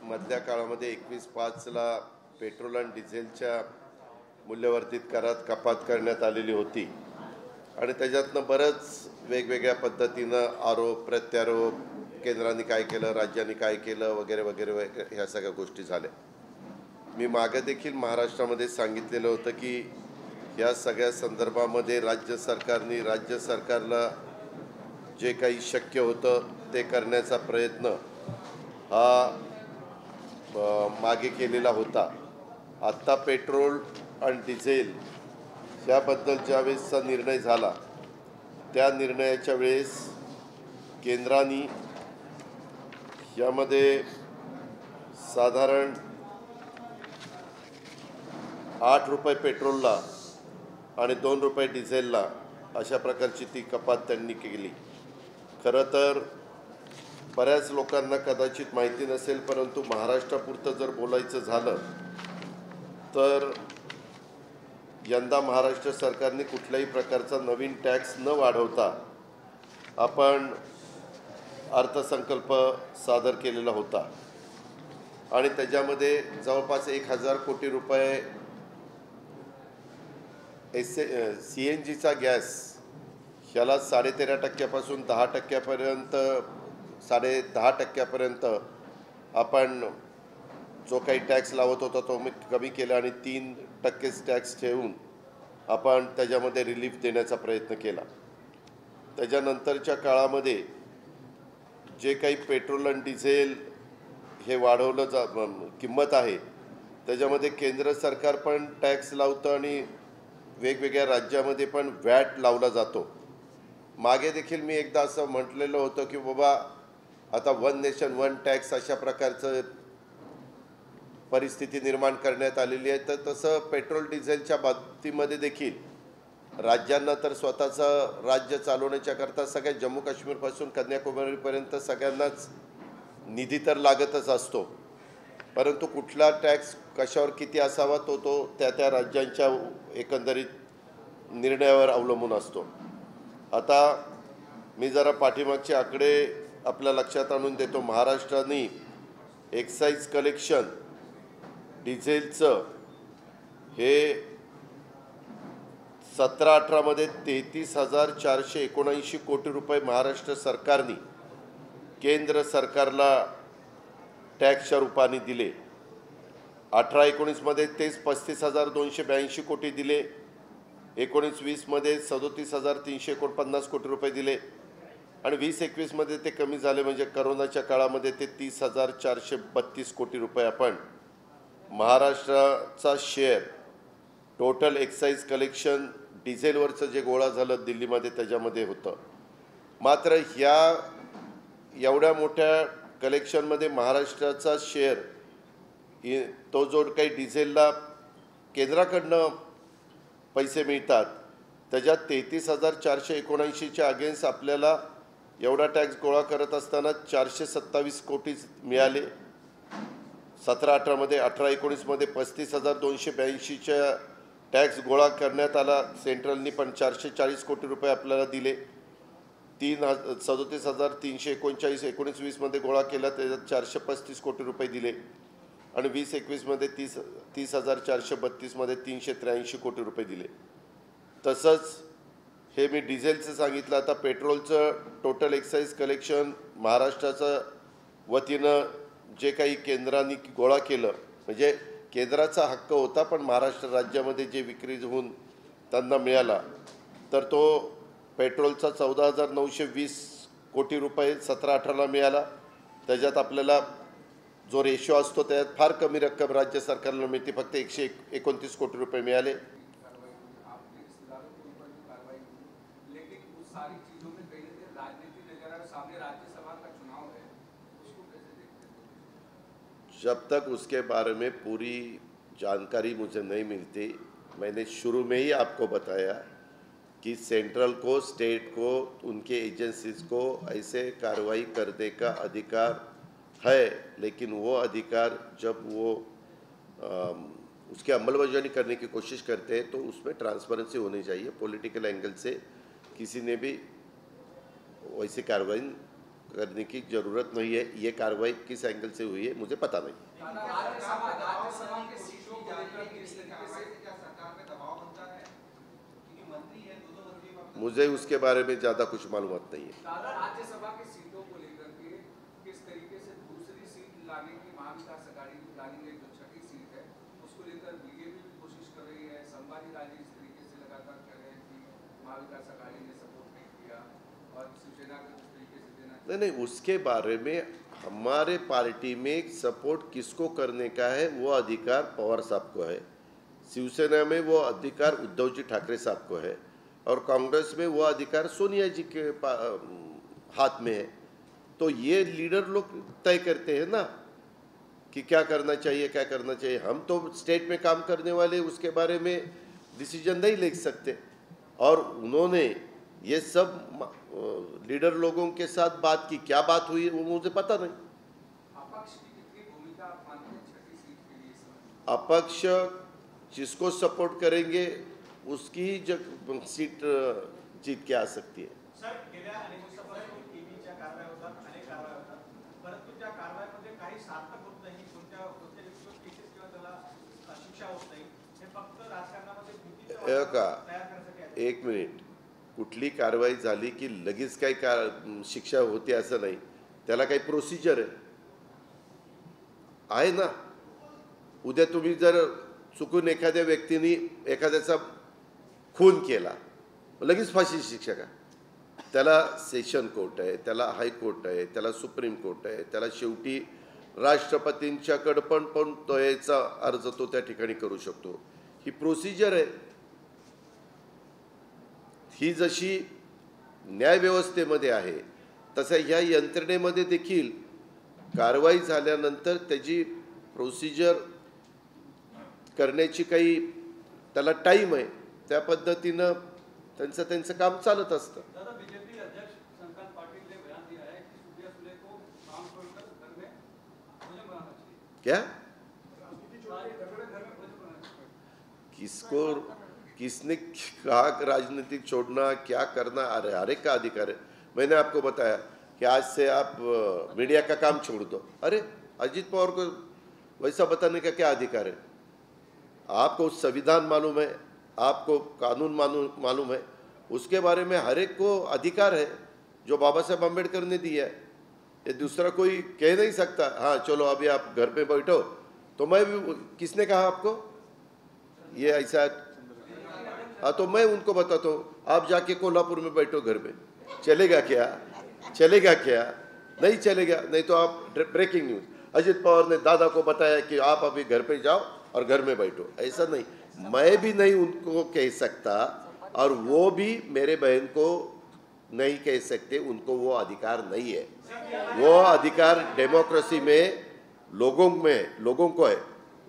मधल्या काळामध्ये 21/5ला पेट्रोल आणि डिझेलच्या मूल्यवर्धित करात कपात करण्यात आलेली होती आणि त्याच्यातनं बरंच वेगवेगळ्या पद्धतीनं आरोप प्रत्यारोप, केंद्राने काय केलं, राज्यांनी काय केलं वगैरे वगैरे वगैरे ह्या सगळ्या गोष्टी झाल्या. मी मागे देखील महाराष्ट्रामध्ये सांगितलेलं होतं की या सगळ्या संदर्भामध्ये राज्य सरकारला जे काही शक्य होतं ते करण्याचा प्रयत्न हा मागे केलेला होता. आत्ता पेट्रोल आणि डिझेल याबद्दल ज्यावेळेसचा निर्णय झाला त्या निर्णयाच्या वेळेस केंद्राने यामध्ये साधारण 8 रुपये पेट्रोलला आणि 2 रुपये डिझेलला अशा प्रकारची ती कपात त्यांनी केली. खरं तर बऱ्याच लोकांना कदाचित माहिती नसेल, परंतु महाराष्ट्रापुरतं जर बोलायचं झालं तर यंदा महाराष्ट्र सरकारने कुठल्याही प्रकारचा नवीन टॅक्स न वाढवता आपण अर्थसंकल्प सादर केलेला होता आणि त्याच्यामध्ये जवळपास 1000 कोटी रुपये CNGचा गॅस ह्याला 13.5% 10%पर्यंत 10.5% आपण जो काही टॅक्स लावत होता तो कमी केला आणि 3% टॅक्स ठेवून आपण त्याच्यामध्ये रिलीफ देण्याचा प्रयत्न केला. त्याच्यानंतरच्या काळामध्ये जे काही पेट्रोल आणि डिझेल हे वाढवलं किंमत आहे त्याच्यामध्ये केंद्र सरकार पण टॅक्स लावतं आणि वेगवेगळ्या राज्यामध्ये पण व्हॅट लावला जातो. मागे देखील मी एकदा असं म्हटलेलं होतं की बाबा आता वन नेशन वन टॅक्स अशा प्रकारचं परिस्थिती निर्माण करण्यात आलेली आहे. तर तसं पेट्रोल डिझेलच्या बाबतीमध्ये देखील राज्यांना तर स्वतःचं राज्य चालवण्याच्याकरता सगळ्या जम्मू काश्मीरपासून कन्याकुमारीपर्यंत सगळ्यांनाच निधी तर लागतच असतो, परंतु कुठला टॅक्स कशावर किती असावा तो त्या राज्यांच्या एकंदरीत निर्णयावर अवलंबून असतो. आता मी जरा पाठीमागचे आकडे आपल्या लक्षात आणून देतो. महाराष्ट्राने एक्साईज कलेक्शन डिझेलचं हे 17-18 मध्ये 33,479 कोटी रुपये महाराष्ट्र सरकारने केंद्र सरकारला टॅक्सच्या रूपाने दिले. 18-19 मध्ये तेच 35,282 कोटी दिले. 19-20 मध्ये 37,349 कोटी रुपये दिले आणि 20-21 मध्ये ते कमी झाले, म्हणजे करोनाच्या काळामध्ये ते 30,432 कोटी रुपये आपण महाराष्ट्राचा शेअर टोटल एक्साईज कलेक्शन डिझेलवरचं जे गोळा झालं दिल्लीमध्ये त्याच्यामध्ये होतं. मात्र एवढ्या मोठ्या कलेक्शनमध्ये महाराष्ट्राचा शेअर तो जो काही डिझेलला केंद्राकडनं पैसे मिळतात त्याच्यात 33,479च्या अगेन्स्ट आपल्याला एवढा टॅक्स गोळा करत असताना 427 कोटी मिळाले 17-18 मध्ये. 18-19 मध्ये 35,282च्या टॅक्स गोळा करण्यात आला. सेंट्रलनी पण 440 कोटी रुपये आपल्याला दिले. 37,339 19-20 मध्ये गोळा केला, त्याच्यात 435 कोटी रुपये दिले आणि 20-21 मध्ये 30,432 मध्ये 383 कोटी रुपये दिले. तसंच हे मी डिझेलचं सांगितलं. आता पेट्रोलचं टोटल एक्साईज कलेक्शन महाराष्ट्राचं वतीनं जे काही केंद्राने गोळा केलं, म्हणजे केंद्राचा हक्क होता पण महाराष्ट्र राज्यामध्ये जे विक्री होऊन त्यांना मिळाला, तर तो पेट्रोलचा 14,920 कोटी रुपये 17-18ला मिळाला. त्याच्यात आपल्याला जो रेशो असतो त्यात फार कमी रक्कम राज्य सरकारला मिळते, फक्त 129 कोटी रुपये मिळाले. जब तक उसके बारे में पूरी जानकारी मुझे नहीं मिलती, मैंने शुरू में ही आपको बताया कि सेंट्रल को, स्टेट को, उनके एजेंसीज को ऐसे कार्रवाई करने का अधिकार है, लेकिन वो अधिकार जब वो उसकी अमलबजावनी करने की कोशिश करते हैं तो उसमें ट्रांसपेरेंसी होनी चाहिए. पॉलिटिकल एंगल से किसी ने भी वैसी कार्रवाई करने की जरूरत नहीं है। ये कार्रवाई किस एंगल से हुई है मुझे पता नहीं। राज्यसभा के सीटों को लेकर किस तरीके से क्या सरकार पे दबाव बनता है, क्योंकि मंत्री है, दो मंत्री, मुझे उसके बारे में ज़्यादा कुछ मालूमात नहीं है। राज्यसभा की सीटों को लेकर के किस तरीके से दूसरी सीट लाने की महाविकास आघाड़ी की प्लानिंग है, जो छठी सीट है उसको लेकर बीजेपी भी कोशिश कर रही है। संभाजी राजे इस तरीके से लगातार कह रहे हैं कि महाविकास आघाड़ी ने सपोर्ट नहीं किया और शिवसेना को इस तरीके से देना। नहीं, उसके बारे में हमारे पार्टी में सपोर्ट किसको करने का है वो अधिकार पवार साहब को है, शिवसेना में वो अधिकार उद्धव जी ठाकरे साहब को है, और कांग्रेस में वो अधिकार सोनिया जी के हाथ में है। तो ये लीडर लोग तय करते हैं ना कि क्या करना चाहिए क्या करना चाहिए। हम तो स्टेट में काम करने वाले उसके बारे में डिसीजन नहीं ले सकते। और उन्होंने ये सब लीडर लोगों के साथ बात की, क्या बात हुई वो मुझे पता नहीं। अपक्ष की कितनी भूमिका आप मानते हैं छठी सीट के लिए? अपक्ष जिसको सपोर्ट करेंगे उसकी सीट जीत के आ सकती है। सर, गेल्या अनेक दिवसापासून टीव्हीच्या कारवाया होतात, अनेक कारवाया होतात, परंतु त्या कारवायांमध्ये काही सार्थक होत नाही, कोणत्या केसेस किंवा त्याला शिक्षा होत नाही। हे फक्त राजकारणामध्ये भीतीचं वातावरण तयार करण्यासाठी। एक मिनिट, कुठली कारवाई झाली की लगेच काही शिक्षा होते असं नाही, त्याला काही प्रोसिजर आहे ना। उद्या तुम्ही जर चुकून एखाद्या व्यक्तीने एखाद्याचा खून केला लगेच फाशीची शिक्षा का? त्याला सेशन कोर्ट आहे, त्याला हायकोर्ट आहे, त्याला सुप्रीम कोर्ट आहे, त्याला शेवटी राष्ट्रपतींच्याकडे पण तो याचा अर्ज तो त्या ठिकाणी करू शकतो। ही प्रोसिजर आहे। ही जशी न्यायव्यवस्थेमध्ये आहे तसं ह्या यंत्रणेमध्ये देखील कारवाई झाल्यानंतर त्याची प्रोसिजर करण्याची काही त्याला टाइम आहे, त्या पद्धतीनं त्यांचं काम चालत असतं। दादा, बीजेपी अध्यक्ष शंकर पाटिल ने बयान दिया है कि सुप्रिया सुले को काम छोड़कर घर में भोजन बनाना चाहिए। क्या घर में भोजन बनाना चाहिए? किसको किसने कहा राजनीतिक छोड़ना क्या करना? अरे हर एक का अधिकार है। मैंने आपको बताया कि आज से आप मीडिया का काम छोड़ दो। अरे अजीत पवार को वैसा बताने का क्या अधिकार है? आपको संविधान मालूम है, आपको कानून मालूम है, उसके बारे में हर एक को अधिकार है जो बाबा साहेब अम्बेडकर ने दिया है। ये दूसरा कोई कह नहीं सकता हाँ चलो अभी आप घर पे बैठो। तो मैं भी, किसने कहा आपको ये ऐसा? हाँ तो मैं उनको बताता हूँ, आप जाके कोल्हापुर में बैठो घर में, चलेगा क्या? चलेगा क्या? नहीं चलेगा। नहीं तो आप ब्रेकिंग न्यूज, अजित पवार ने दादा को बताया कि आप अभी घर पे जाओ और घर में बैठो। ऐसा नहीं, मैं भी नहीं उनको कह सकता और वो भी मेरे बहन को नहीं कह सकते, उनको वो अधिकार नहीं है। वो अधिकार डेमोक्रेसी में लोगों को है।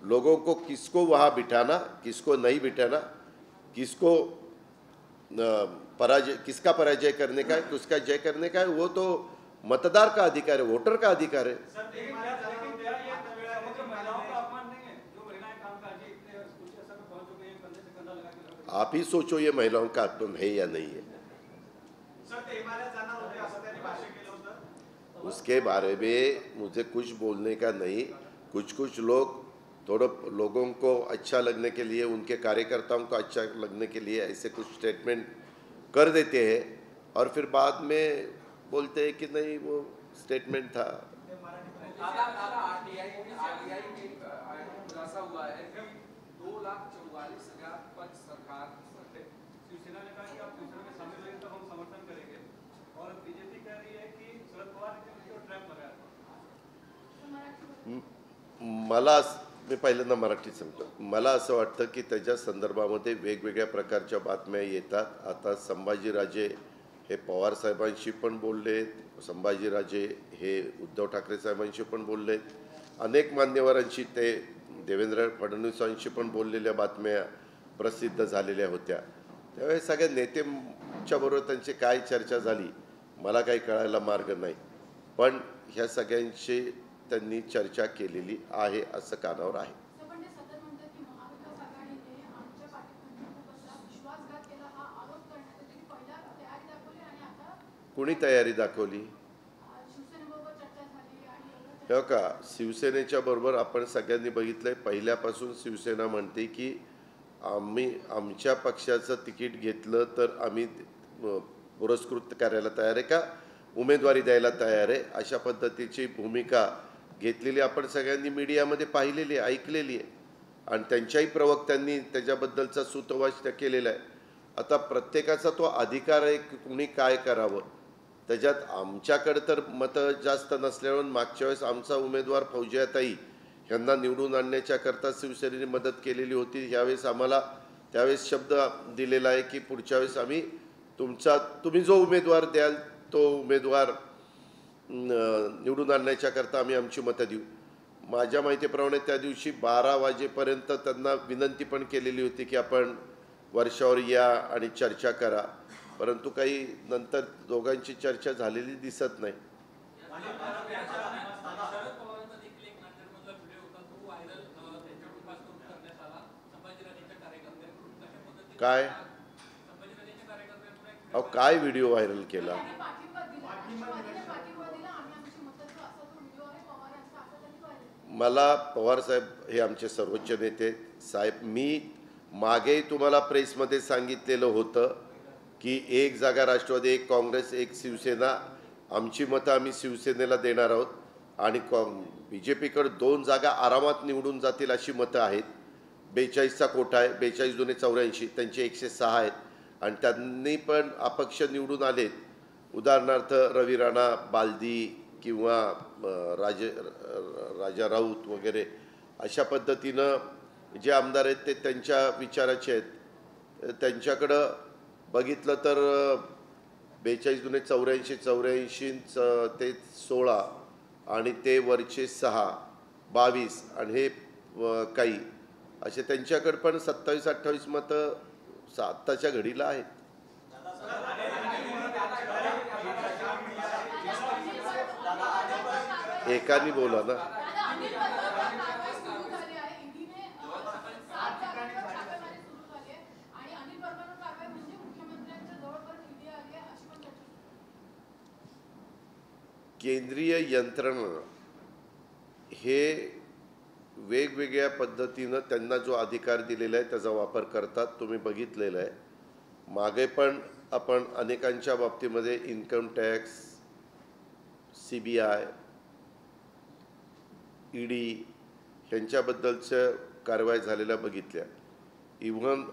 लोगों को किसको वहाँ बिठाना, किसको नहीं बिठाना, किसको किसका पराजय करने का है, किसका जय करने का है, वो तो मतदार का अधिकार है, वोटर का अधिकार है। आप ही सोचो ये महिलाओं का अपमान है या नहीं है। उसके बारे में मुझे कुछ बोलने का नहीं। कुछ लोग थोड़ा लोगों को अच्छा लगने के लिए, उनके कार्यकर्ताओं को अच्छा लगने के लिए ऐसे कुछ स्टेटमेंट कर देते हैं और फिर बाद में बोलते हैं कि नहीं वो स्टेटमेंट था। आरटीआई में खुलासा हुआ है कि 2,44,000 पद सरकार शिवसेना ने कहा कि आप शिवसेना में शामिल होंगे तो हम समर्थन करेंगे, और बीजेपी कह रही है कि शरद पवार ने ट्रैप लगाया था। मला मी पहिल्यांदा मराठीत सांगतो, मला असं वाटतं की त्याच्या संदर्भामध्ये वेगवेगळ्या प्रकारच्या बातम्या येतात। आता संभाजीराजे हे पवार साहेबांशी पण बोलले, संभाजीराजे हे उद्धव ठाकरे साहेबांशी पण बोलले, अनेक मान्यवरांशी ते देवेंद्र फडणवीसांशी पण बोललेल्या बातम्या प्रसिद्ध झालेल्या होत्या। त्यावेळेस सगळ्या नेत्यांच्या बरोबर त्यांची काय चर्चा झाली मला काही कळायला मार्ग नाही, पण ह्या सगळ्यांशी त्यांनी चर्चा केलेली आहे असं कानावर आहे। कोणी तयारी दाखवली? हे का शिवसेनेच्या बरोबर आपण सगळ्यांनी बघितलंय, पहिल्यापासून शिवसेना म्हणते की आम्ही आमच्या पक्षाचं तिकीट घेतलं तर आम्ही पुरस्कृत करायला तयार आहे का उमेदवारी द्यायला तयार आहे, अशा पद्धतीची भूमिका घेतलेली आपण सगळ्यांनी मीडियामध्ये पाहिलेली आहे, ऐकलेली आहे आणि त्यांच्याही प्रवक्त्यांनी त्याच्याबद्दलचा सूतवाच केलेला आहे. आता प्रत्येकाचा तो अधिकार आहे की कुणी काय करावं. त्याच्यात आमच्याकडे तर मतं जास्त नसल्यावर मागच्या वेळेस आमचा उमेदवार फौजियाताई यांना निवडून आणण्याच्याकरता शिवसेनेने मदत केलेली होती. यावेळेस आम्हाला त्यावेळेस शब्द दिलेला आहे की पुढच्या वेळेस आम्ही तुम्ही जो उमेदवार द्याल तो उमेदवार निवडून आणण्याच्याकरता आम्ही आमची मतं देऊ. माझ्या माहितीप्रमाणे त्या दिवशी 12 वाजेपर्यंत त्यांना विनंती पण केलेली होती की आपण वर्षावर या आणि चर्चा करा, परंतु काही नंतर दोघांची चर्चा झालेली दिसत नाही. काय अहो काय व्हिडिओ व्हायरल केला? मला पवार साहेब हे आमचे सर्वोच्च नेते साहेब, मी मागे तुम्हाला प्रेसमध्ये सांगितलेलं होतं की एक जागा राष्ट्रवादी, एक काँग्रेस, एक शिवसेना, आमची मतं आम्ही शिवसेनेला देणार आहोत आणि BJPकडे 2 जागा आरामात निवडून जातील अशी मतं आहेत. 42चा कोटा आहे, 42 दुने 84, त्यांचे 106 आहेत आणि त्यांनी पण अपक्ष निवडून आलेत. उदाहरणार्थ रवी राणा, बालदी किंवा राजा राऊत वगैरे अशा पद्धतीनं जे आमदार आहेत ते त्यांच्या विचाराचे आहेत. त्यांच्याकडं बघितलं तर 42 दुने 84, 84 ते 16 आणि ते वरचे 6, 22 आणि हे काही असे त्यांच्याकडे पण 27-28 मतं आत्ताच्या घडीला आहेत. एकानी बोला ना. केंद्रीय यंत्रणा हे वेगवेगळ्या पद्धतीनं त्यांना जो अधिकार दिलेला आहे त्याचा वापर करतात. तुम्ही बघितलेलं आहे. मागे पण आपण अनेकांच्या बाबतीमध्ये इन्कम टॅक्स, CBI, ED यांच्याबद्दलच्या कारवाई झालेल्या बघितल्या. इव्हन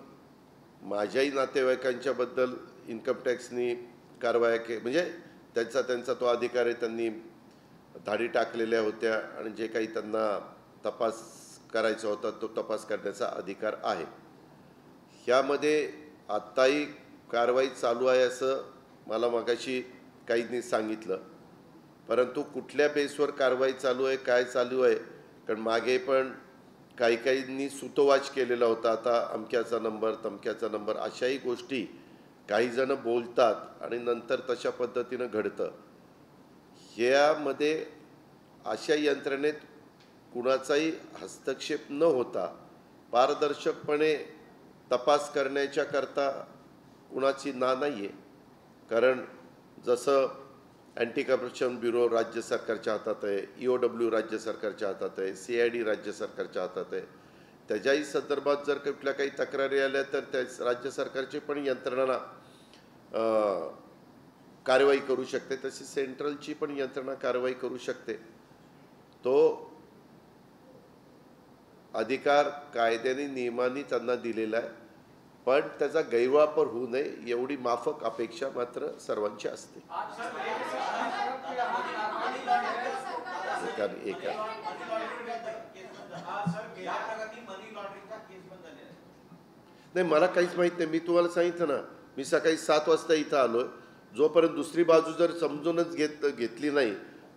माझ्याही नातेवाईकांच्याबद्दल इन्कम टॅक्सनी कारवाया म्हणजे त्यांचा तो अधिकार आहे, त्यांनी धाडी टाकलेल्या होत्या आणि जे काही त्यांना तपास करायचा होता तो तपास करण्याचा अधिकार आहे. ह्यामध्ये आत्ताही कारवाई चालू आहे असं मला मगाशी काहींनी सांगितलं, परंतु कुठल्या बेसवर कारवाई चालू आहे, काय चालू आहे, कारण मागे पण काहींनी सूतोवाच केलेला होता. आता अमक्याचा नंबर, तमक्याचा नंबर अशाही गोष्टी काही जण बोलतात आणि नंतर तशा पद्धतीनं घडतं. ह्यामध्ये अशा यंत्रणेत कुणाचाही हस्तक्षेप न होता पारदर्शकपणे तपास करण्याच्या करता कुणाची नाही आहे. कारण जसं अँटी करप्शन ब्युरो राज्य सरकारच्या हातात आहे, EOW राज्य सरकारच्या हातात आहे, CID राज्य सरकारच्या हातात आहे. त्याच्याही संदर्भात जर कुठल्या काही तक्रारी आल्या तर त्या राज्य सरकारची पण यंत्रणा कारवाई करू शकते, तशी सेंट्रलची पण यंत्रणा कारवाई करू शकते. तो अधिकार कायद्याने नियमाने त्यांना दिलेला आहे, पण त्याचा गैरवापर होऊ नये एवढी माफक अपेक्षा मात्र सर्वांची असते. नाही, मला काहीच माहीत नाही. मी तुम्हाला सांगितलं ना, मी सकाळी 7 वाजता इथं आलो. जोपर्यंत दुसरी बाजू जर समजूनच घेतली नाही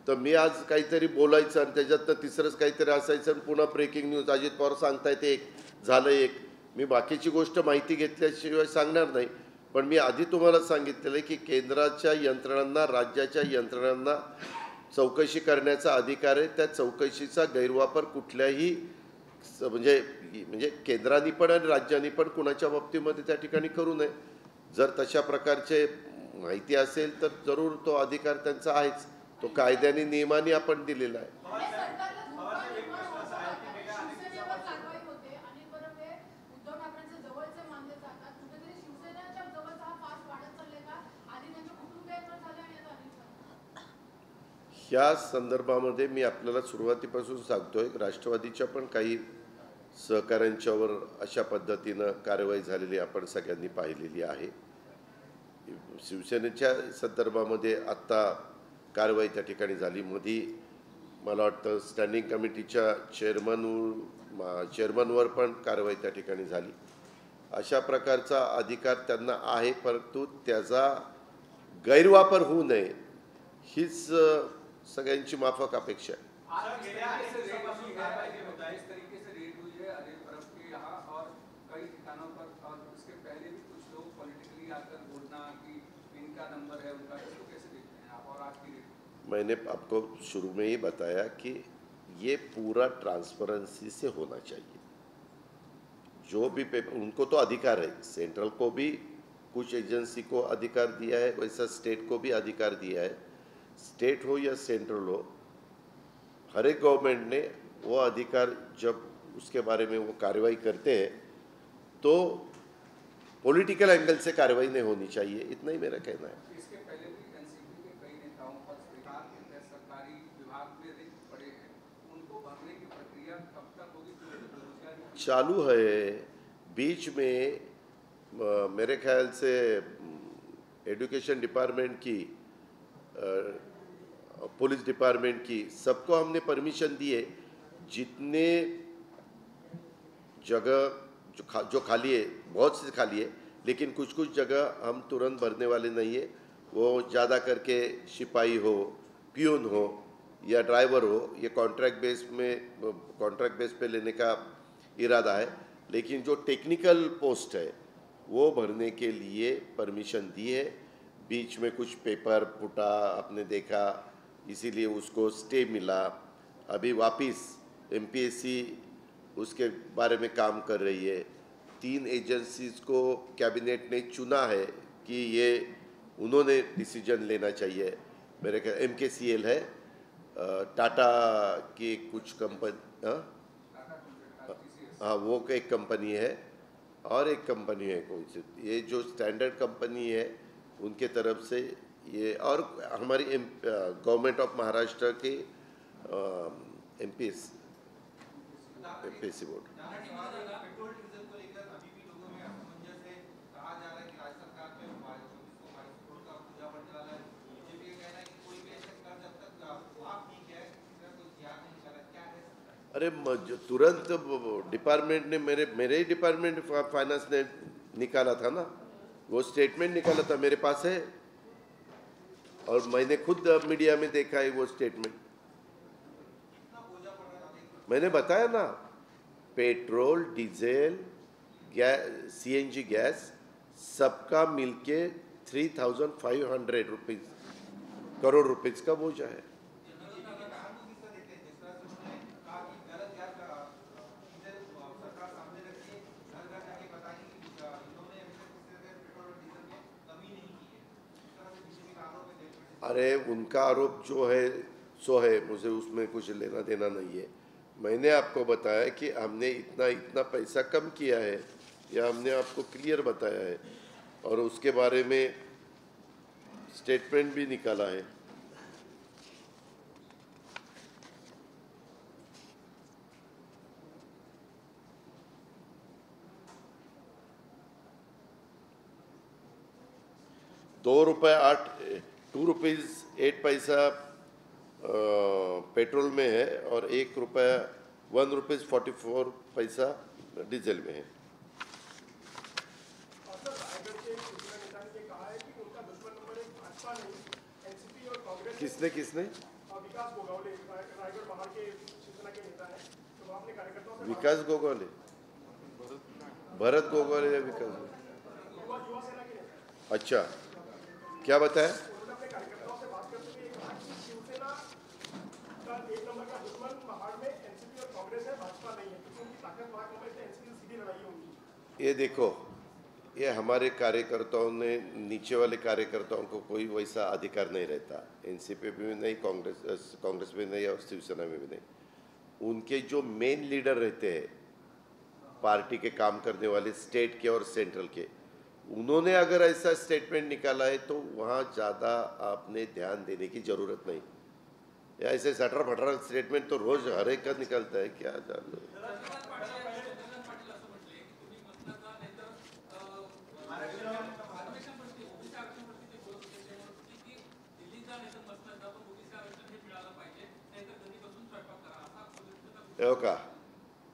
तर मी आज काहीतरी बोलायचं आणि त्याच्यात तिसरंच काहीतरी असायचं आणि पुन्हा ब्रेकिंग न्यूज, अजित पवार सांगतायत एक, झालं एक. मी बाकीची गोष्ट माहिती घेतल्याशिवाय सांगणार नाही. पण मी आधी तुम्हाला सांगितलेलं आहे की केंद्राच्या यंत्रणांना, राज्याच्या यंत्रणांना चौकशी करण्याचा अधिकार आहे. त्या चौकशीचा गैरवापर कुठल्याही म्हणजे केंद्राने पण आणि राज्यांनी पण कुणाच्या बाबतीमध्ये त्या ठिकाणी करू नये. जर तशा प्रकारचे माहिती असेल तर जरूर तो अधिकार त्यांचा आहेच, तो कायद्याने नियमाने आपण दिलेला आहे. पवारच्या एक प्रश्न असा आहे की गेल्या अनेक शिवसेनेवर दिवसापासून कारवाई होते आणि बरं हे उद्धव ठाकरेंचे जवळचे मानले जातात. कुठेतरी शिवसेनेच्या जवळचा हा फास वाढत चाललाय का? आधी त्यांचे कुटुंब एकत्र झाले आणि आता अनेक झाले. ह्या संदर्भामध्ये मी आपल्याला सुरुवातीपासून सांगतोय, राष्ट्रवादीच्या पण काही सहकाऱ्यांच्यावर अशा पद्धतीनं कारवाई झालेली आपण सगळ्यांनी पाहिलेली आहे. शिवसेनेच्या संदर्भामध्ये आत्ता कारवाई त्या ठिकाणी झाली. मध्ये मला वाटतं स्टँडिंग कमिटीच्या चेअरमनवर पण कारवाई त्या ठिकाणी झाली. अशा प्रकारचा अधिकार त्यांना आहे, परंतु त्याचा गैरवापर होऊ नये हीच सगळ्यांची माफक अपेक्षा आहे. आज गेल्या अनेक दिवसापासून कारवाई जी होत आहे इस तरीके से रेड हुई है अनिल परब के यहाँ और कई ठिकानों पर, और इसके पहले भी कुछ लोग पॉलिटिकली आकर बोलना कि इनका नंबर है उनका, इसको कैसे देखते हैं आप? और आज की रेड मैंने आपको शुरू में ही बताया कि ये पूरा ट्रांसपेरेंसी से होना चाहिए. जो भी पेपर, उनको तो अधिकार है, सेंट्रल को भी कुछ एजेंसी को अधिकार दिया है, वैसा स्टेट को भी अधिकार दिया है. स्टेट हो या सेंट्रल हो, हर एक गवर्नमेंट ने वो अधिकार, जब उसके बारे में वो कार्रवाई करते हैं तो पॉलिटिकल एंगल से कार्रवाई नहीं होनी चाहिए. इतना ही मेरा कहना है. इसके पहले भी एनसीपी के कई नेताओं पर सरकार के सरकारी विभाग में रिक्त पड़े हैं, उनको भरने की प्रक्रिया कब तक होगी? क्योंकि बेरोजगारी चालू है. बीच में मेरे ख्याल से एजुकेशन डिपार्टमेंट की, पुलिस डिपार्टमेंट की, सबको हमने परमिशन दी है. जितने जगह जो खाली है, बहुत से खाली है, लेकिन कुछ कुछ जगह हम तुरंत भरने वाले नहीं है. वो ज़्यादा करके सिपाही हो, पियून हो या ड्राइवर हो, ये कॉन्ट्रैक्ट बेस पे लेने का इरादा है. लेकिन जो टेक्निकल पोस्ट है वो भरने के लिए परमिशन दी है. बीच में कुछ पेपर फूटा, आपने देखा, इसीलिए उसको स्टे मिला. अभी वापस एमपीएससी उसके बारे में काम कर रही है. 3 एजेंसीज को कैबिनेट ने चुना है कि ये उन्होंने डिसीजन लेना चाहिए. मेरे ख्याल MKCL है, टाटा की कुछ कंपनी, हाँ वो एक कंपनी है, और एक कंपनी है कौन सी, ये जो स्टैंडर्ड कंपनी है उनके तरफ से ये, और हमारी government of Maharashtra K MPSC board. Petrol diesel को लेकर अभी भी लोगों में असमंजस है. कहा जा रहा है कि राज्य सरकार में 2422 करोड़ का पूजा बढ़ने वाला है. बीजेपी का कहना है कि कोई भी ऐसा कर जब तक आप ठीक है, इसका कोई ध्यान नहीं कर रहा. क्या है? अरे तुरंत डिपार्टमेंट ने, मेरे ही डिपार्टमेंट फाइनेंस ने निकाला था ना, वो स्टेटमेंट निकाला था, मेरे पास है, और मैंने खुद मीडिया में देखा है वो स्टेटमेंट. मैंने बताया ना, पेट्रोल, डीजल, CNG गैस सबका मिलके 3,500 करोड़ रुपीज का बोझा है. अरे उनका आरोप जो है सो है, मुझे उसमें कुछ लेना देना नहीं है. मैंने आपको बताया कि हमने इतना पैसा कम किया है, या हमने आपको क्लियर बताया है, और उसके बारे में स्टेटमेंट भी निकाला है. ₹2.08 पेट्रोल में है, और ₹1.44 डीजल में है. किसने विकास गोगोले, भरत गोगोले या विकास गोगोले? अच्छा, क्या बताया? ये देखो, ये हमारे कार्यकर्ताओं ने, नीचे वाले कार्यकर्ताओं को कोई वैसा अधिकार नहीं रहता, एनसीपी में नहीं, कांग्रेस में नहीं और शिवसेना में भी नहीं। उनके जो मेन लीडर रहते हैं पार्टी के काम करने वाले, स्टेट के और सेंट्रल के, उन्होंने अगर ऐसा स्टेटमेंट निकाला है तो वहाँ ज़्यादा आपने ध्यान देने की ज़रूरत नहीं। या ऐसे सटर फटर स्टेटमेंट तो रोज हर एक का निकलता है, क्या जान लो। हो का,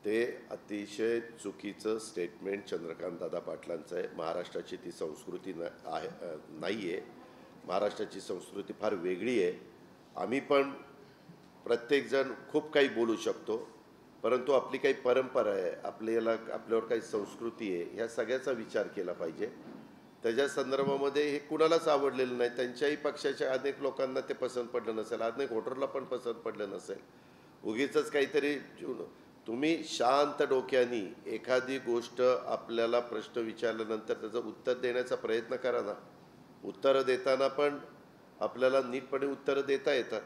ते अतिशय चुकीचं स्टेटमेंट चंद्रकांत दादा पाटलांचं आहे। महाराष्ट्राची ती संस्कृती नाही आहे। महाराष्ट्राची संस्कृती फार वेगळी आहे। आम्ही पण प्रत्येकजण खूप काही बोलू शकतो, परंतु आपली काही परंपरा आहे, आपल्यावर काही संस्कृती आहे, ह्या सगळ्याचा विचार केला पाहिजे। त्याच्या संदर्भामध्ये हे कुणालाच आवडलेलं नाही। त्यांच्याही पक्षाच्या अनेक लोकांना ते पसंत पडलं नसेल, अनेक वोटरला पण पसंत पडलं नसेल। उगीचच काहीतरी तुम्ही शांत डोक्याने एखादी गोष्ट, आपल्याला प्रश्न विचारल्यानंतर त्याचं उत्तर देण्याचा प्रयत्न करा ना। उत्तर देताना पण आपल्याला नीटपणे उत्तर देता येतात।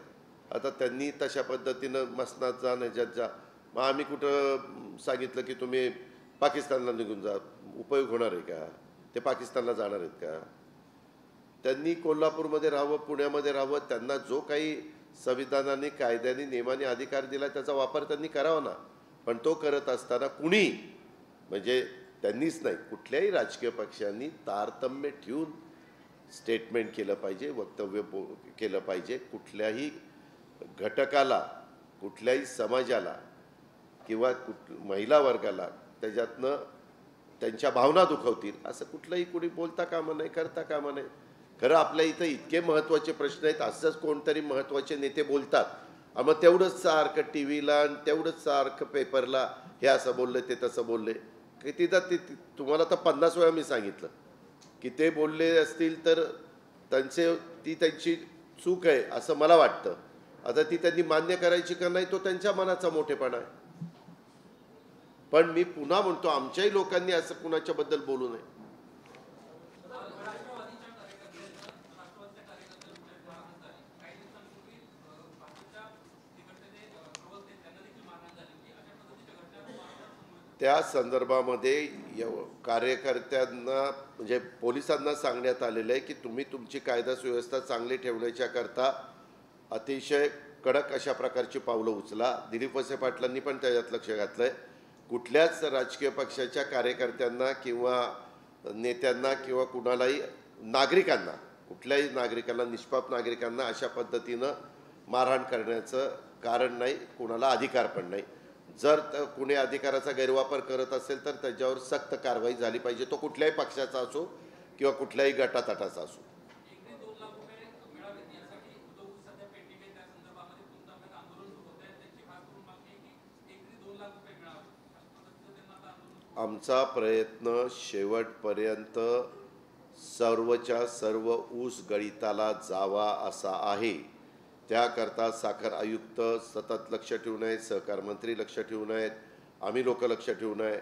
आता त्यांनी तशा पद्धतीनं मसनात जा, ह्याच्यात जा, मग आम्ही कुठं सांगितलं की तुम्ही पाकिस्तानला निघून जा, उपयोग होणार आहे का? ते पाकिस्तानला जाणार आहेत का? त्यांनी कोल्हापूरमध्ये राहावं, पुण्यामध्ये राहावं, त्यांना जो काही संविधानाने, कायद्याने, नियमाने अधिकार दिला त्याचा वापर त्यांनी करावा ना। पण तो करत असताना कुणी, म्हणजे त्यांनीच नाही, कुठल्याही राजकीय पक्षांनी तारतम्य ठेवून स्टेटमेंट केलं पाहिजे, वक्तव्य केलं पाहिजे। कुठल्याही घटकाला, कुठल्याही समाजाला किंवा महिला वर्गाला त्याच्यातनं त्यांच्या भावना दुखवतील असं कुठलंही कुणी बोलता कामा नाही, करता कामा नाही। खरं आपल्या इथं इतके महत्त्वाचे प्रश्न आहेत, असंच कोणतरी महत्त्वाचे नेते बोलतात, मग तेवढंच सारखं टी व्हीला आणि तेवढंच सारखं पेपरला हे असं बोलले, ते तसं बोलले। कितीदा ते तुम्हाला तर 50 वेळा मी सांगितलं की ते बोलले असतील तर त्यांची चूक आहे असं मला वाटतं। आता ती त्यांनी मान्य करायची का नाही तो त्यांच्या मनाचा मोठेपणा आहे। पण मी पुन्हा म्हणतो, आमच्याही लोकांनी असं कुणाच्याबद्दल बोलू नये। त्या संदर्भामध्ये कार्यकर्त्यांना, म्हणजे पोलिसांना सांगण्यात आलेलं आहे की तुम्ही तुमची कायदा सुव्यवस्था चांगली ठेवण्याच्या करता अतिशय कडक अशा प्रकारची पावलं उचला। दिलीप वळसे पाटलांनी पण त्याच्यात लक्ष घातलंय। कुठल्याच राजकीय पक्षाच्या कार्यकर्त्यांना किंवा नेत्यांना किंवा कुणालाही नागरिकांना, कुठल्याही नागरिकांना, निष्पाप नागरिकांना अशा पद्धतीनं मारहाण करण्याचं कारण नाही, कुणाला अधिकार पण नाही। जर कुणी अधिकाराचा गैरवापर करत असेल तर त्याच्यावर सक्त कारवाई झाली पाहिजे, तो कुठल्याही पक्षाचा असो किंवा कुठल्याही गटातटाचा असो। आमचा प्रयत्न शेवटपर्यंत सर्वच्या सर्व ऊस गळिताला जावा असा आहे। त्याकरता साखर आयुक्त सतत लक्ष ठेवून आहेत, सहकार मंत्री लक्ष ठेवून आहेत, आम्ही लोक लक्ष ठेवून आहे।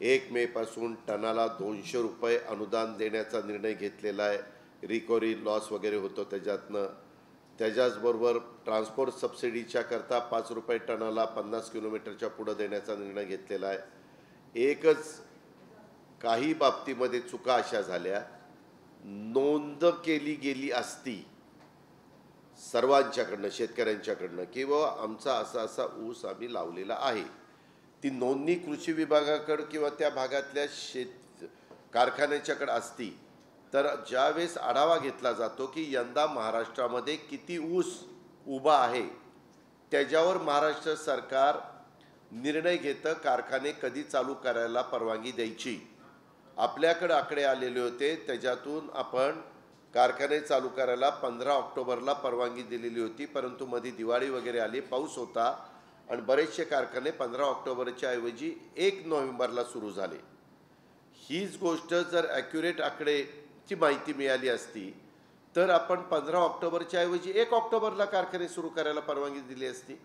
1 मे पासून टनाला 200 रुपये अनुदान देण्याचा निर्णय घेतलेला आहे। रिकव्हरी लॉस वगैरे होतो त्याच्यातनं। त्याच्याचबरोबर ट्रान्सपोर्ट सबसिडीच्या करता 5 रुपये टनाला 50 किलोमीटरच्या पुढे देण्याचा निर्णय घेतलेला आहे। एकच काही बाबतीमध्ये चुका अशा झाल्या, नोंद केली गेली असती सर्वांच्याकडनं, शेतकऱ्यांच्याकडनं, किंवा आमचा असा ऊस आम्ही लावलेला आहे, ती नोंदणी कृषी विभागाकडे किंवा त्या भागातल्या कारखान्याच्याकडे असती तर ज्यावेळेस आढावा घेतला जातो की यंदा महाराष्ट्रामध्ये किती ऊस उभा आहे, त्याच्यावर महाराष्ट्र सरकार निर्णय घेतं कारखाने कधी चालू करायला परवानगी द्यायची। आपल्याकडे आकडे आलेले होते, त्याच्यातून आपण कारखाने चालू करायला 15 ऑक्टोबरला परवानगी दिलेली होती, परंतु मध्ये दिवाळी वगैरे आली, पाऊस होता आणि बरेचसे कारखाने 15 ऑक्टोबरच्या ऐवजी 1 नोव्हेंबरला सुरू झाले। हीच गोष्ट जर ॲक्युरेट आकडेची माहिती मिळाली असती तर आपण 15 ऑक्टोबरच्या ऐवजी 1 ऑक्टोबरला कारखाने सुरू करायला परवानगी दिली असती।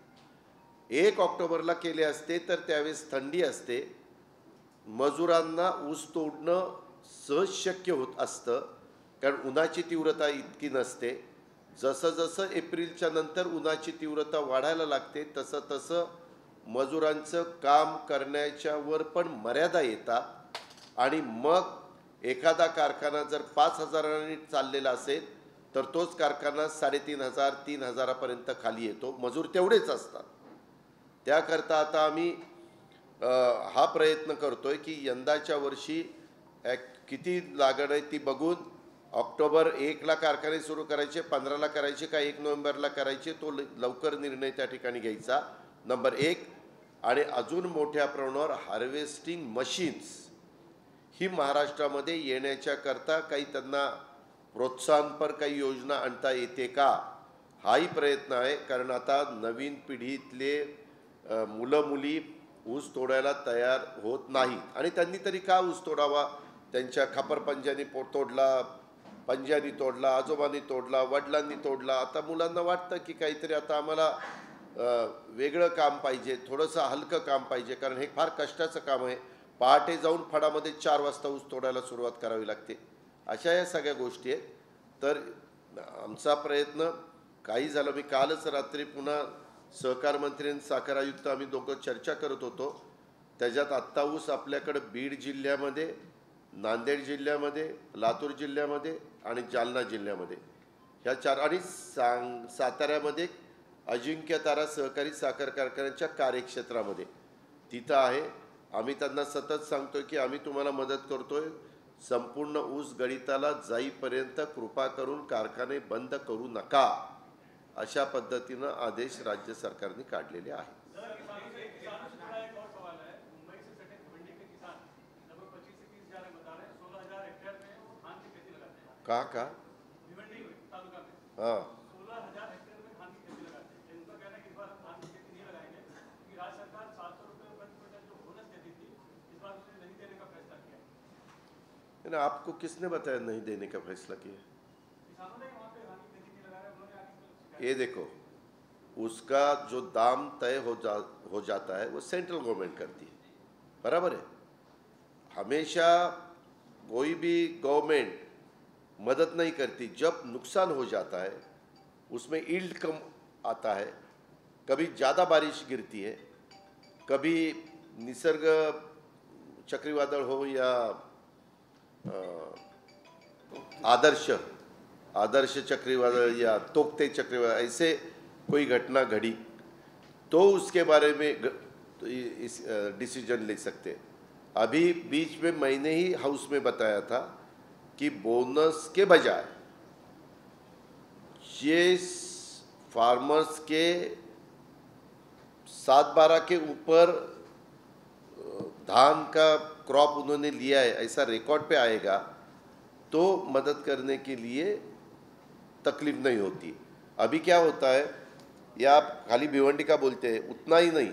1 ऑक्टोबरला केले असते तर त्यावेळेस थंडी असते, मजुरांना ऊस तोडणं सहज शक्य होत असतं, कारण उन्हाची तीव्रता इतकी नसते. जसं जसं एप्रिलच्या नंतर उन्हाची तीव्रता वाढायला लागते तसं तसं मजुरांचं काम करण्याच्यावर पण मर्यादा येतात आणि मग एखादा कारखाना जर 5,000 चाललेला असेल तर तोच कारखाना 3,500 3,000पर्यंत खाली येतो. मजूर तेवढेच असतात. त्याकरता आता आम्ही हा प्रयत्न करतोय की यंदाच्या वर्षी किती लागण आहे ती बघून ऑक्टोबर 1ला कारखाने सुरू करायचे, 15ला करायचे का 1 नोव्हेंबरला करायचे, तो लवकर निर्णय त्या ठिकाणी घ्यायचा, नंबर 1. आणि अजून मोठ्या प्रमाणावर हार्वेस्टिंग मशीन्स ही महाराष्ट्रामध्ये येण्याच्या करता काही त्यांना प्रोत्साहनपर काही योजना आणता येते का, हाही प्रयत्न आहे. कारण आता नवीन पिढीतले मुलं मुली ऊस तोडायला तयार होत नाहीत आणि त्यांनी तरी का ऊस तोडावा. त्यांच्या खापरपंजानी तोडला, पंजानी तोडला, आजोबांनी तोडला, वडिलांनी तोडला. आता मुलांना वाटतं की काहीतरी आता आम्हाला वेगळं काम पाहिजे, थोडंसं हलकं काम पाहिजे, कारण हे फार कष्टाचं काम आहे. पहाटे जाऊन फडामध्ये 4 वाजता ऊस तोडायला सुरुवात करावी लागते. अशा या सगळ्या गोष्टी आहेत. तर आमचा प्रयत्न काही झालं, मी कालच रात्री पुन्हा सहकार मंत्री आणि साखर आयुक्त आम्ही दोघं चर्चा करत होतो. त्याच्यात आत्ता ऊस आपल्याकडे बीड जिल्ह्यामध्ये, नांदेड जिल्ह्यामध्ये, लातूर जिल्ह्यामध्ये आणि जालना जिल्ह्यामध्ये ह्या 4 आणि साताऱ्यामध्ये अजिंक्यतारा सहकारी साखर कारखान्याच्या कार्यक्षेत्रामध्ये तिथं आहे. आम्ही त्यांना सतत सांगतोय की आम्ही तुम्हाला मदत करतोय, संपूर्ण ऊस गळीताला जाईपर्यंत कृपा करून कारखाने बंद करू नका, अशा पद्धतीनं आदेश राज्य सरकारने काढलेले आहेत. का हाँ आपको किसने बताया नहीं देने का फैसला किया? ये देखो, उसका जो दाम तय हो जाता है वो सेंट्रल गवर्नमेंट करती है, बराबर है. हमेशा कोई भी गवर्नमेंट मदद नहीं करती. जब नुकसान हो जाता है उसमें यील्ड कम आता है, कभी ज़्यादा बारिश गिरती है, कभी निसर्ग चक्रीवादळ हो या आदर्श चक्रीवादळ या तोकते चक्रीवादळ, ऐसे कोई घटना घड़ी तो उसके बारे में डिसीजन ले सकते. अभी बीच में मैंने ही हाउस में बताया था कि बोनस के बजाय ये फार्मर्स के 7-12 के ऊपर धान का क्रॉप उन्होंने लिया है, ऐसा रिकॉर्ड पे आएगा तो मदद करने के लिए तकलीफ नहीं होती. अभी क्या होता है, या आप खाली भिवंडी का बोलते हैं, उतना ही नहीं,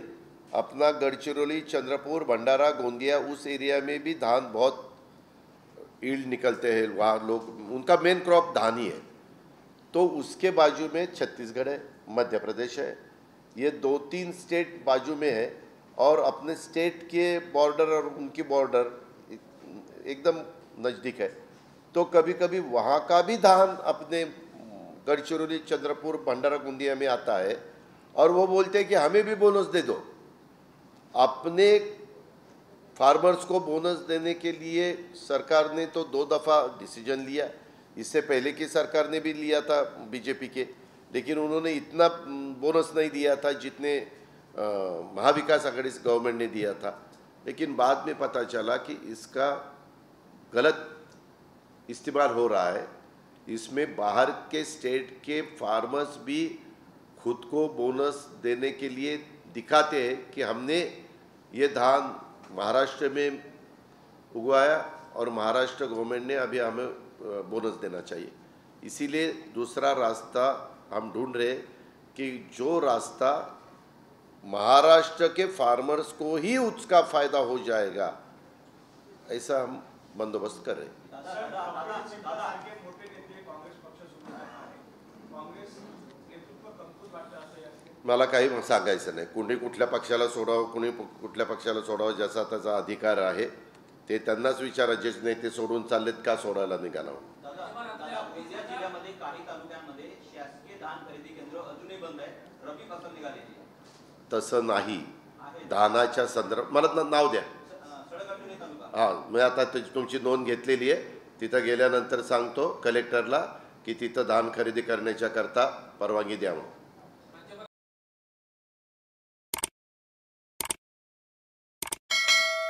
अपना गढ़चिरौली, चंद्रपुर, भंडारा, गोंदिया उस एरिया में भी धान बहुत ईल्ड निकलते हैं. वहाँ लोग, उनका मेन क्रॉप धान ही है. तो उसके बाजू में छत्तीसगढ़ है, मध्य प्रदेश है, ये 2-3 स्टेट बाजू में है और अपने स्टेट के बॉर्डर और उनकी बॉर्डर एकदम नज़दीक है. तो कभी कभी वहाँ का भी धान अपने गढ़चिरौली, चंद्रपुर, भंडारा, गोंदिया में आता है और वो बोलते हैं कि हमें भी बोनस दे दो. अपने फार्मर्स को बोनस देने के लिए सरकार ने तो 2 दफ़ा डिसीजन लिया. इससे पहले की सरकार ने भी लिया था बीजेपी के, लेकिन उन्होंने इतना बोनस नहीं दिया था जितने महाविकास आघाड़ी गवर्नमेंट ने दिया था. लेकिन बाद में पता चला कि इसका गलत इस्तेमाल हो रहा है. इसमें बाहर के स्टेट के फार्मर्स भी खुद को बोनस देने के लिए दिखाते हैं कि हमने ये धान महाराष्ट्र में उगाया और महाराष्ट्र गवर्नमेंट ने अभी हमें बोनस देना चाहिए. इसीलिए दूसरा रास्ता हम ढूंढ रहे कि जो रास्ता महाराष्ट्र के फार्मर्स को ही उसका फ़ायदा हो जाएगा, ऐसा हम बंदोबस्त कर रहे हैं. मला काही सांगायचं नाही. कुणी कुठल्या पक्षाला सोडावं, कुणी कुठल्या पक्षाला सोडावं, ज्याचा त्याचा अधिकार आहे. ते त्यांनाच विचारा, जे नेते सोडून चाललेत का सोडायला निघाला. दादा, गोंदिया जिल्ह्यामध्ये काही तालुक्यांमध्ये शासकीय धान खरेदी केंद्र अजूनही बंद आहे. रबी फसल निघालेली आहे. तसं नाही. धानाच्या संदर्भात मला नाव द्या. सडक तालुका. हां, मी आता तुमची नोंद घेतलेली आहे. तिथं गेल्यानंतर सांगतो कलेक्टरला की तिथं धान खरेदी करण्याच्या करता परवानगी द्यावं.